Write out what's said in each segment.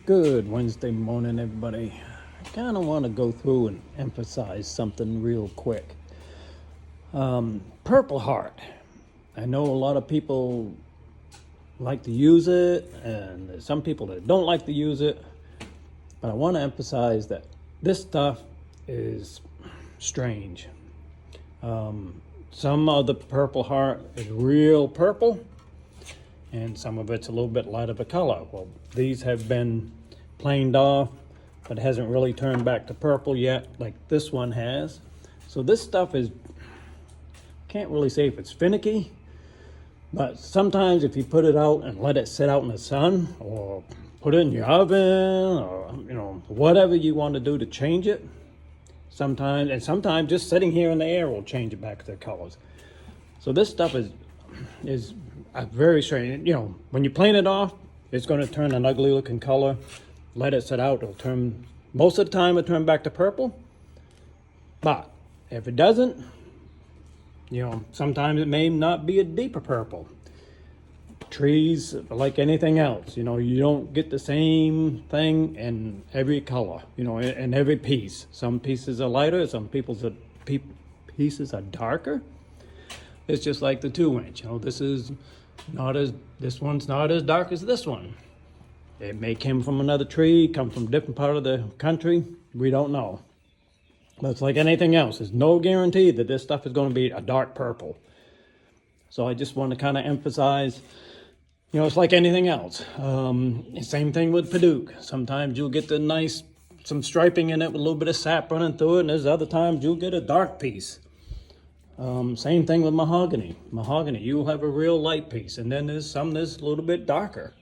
Good Wednesday morning, everybody. I kind of want to go through and emphasize something real quick. Purpleheart. I know a lot of people like to use it, and there's some people that don't like to use it. But I want to emphasize that this stuff is strange. Some of the Purpleheart is real purple, and some of it's a little bit lighter of a color. Well, these have been planed off, but hasn't really turned back to purple yet, like this one has. So this stuff is, can't really say if it's finicky, but sometimes if you put it out and let it sit out in the sun, or put it in your oven, or whatever you want to do to change it, sometimes just sitting here in the air will change it back to their colors. So this stuff is a very strange. When you plane it off, it's going to turn an ugly looking color. Let it sit out, it'll turn, most of the time it'll turn back to purple. But if it doesn't, sometimes it may not be a deeper purple. Trees, like anything else, you don't get the same thing in every color, in every piece. Some pieces are lighter, some pieces are darker. It's just like the 2-inch. This one's not as dark as this one. It may come from another tree, come from a different part of the country. We don't know. But it's like anything else. There's no guarantee that this stuff is going to be a dark purple. So I just want to kind of emphasize, it's like anything else. Same thing with Padauk. Sometimes you'll get some striping in it with a little bit of sap running through it, and there's other times you'll get a dark piece. Same thing with mahogany. Mahogany, you'll have a real light piece, and then there's some that's a little bit darker.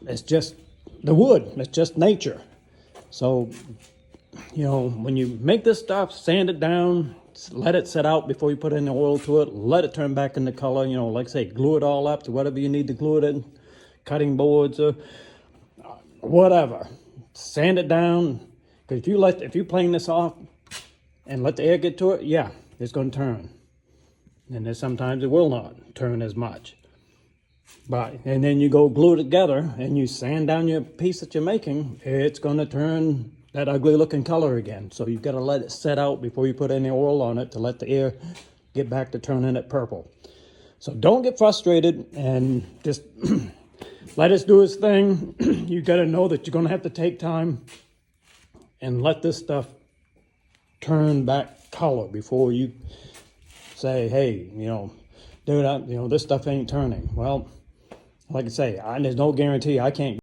It's just the wood. It's just nature. So, when you make this stuff, sand it down, let it set out before you put any oil to it, let it turn back into color, like I say, glue it all up to whatever you need to glue it in, cutting boards or whatever. Sand it down, because if you plane this off and let the air get to it, yeah, it's going to turn. And then sometimes it will not turn as much. And then you go glue it together and you sand down your piece that you're making, it's going to turn that ugly looking color again. So you've got to let it set out before you put any oil on it to let the air get back to turning it purple. So don't get frustrated and just let it do its thing. You got to know that you're going to have to take time and let this stuff turn back color before you say, hey, dude, this stuff ain't turning. Well, like I say, there's no guarantee. I can't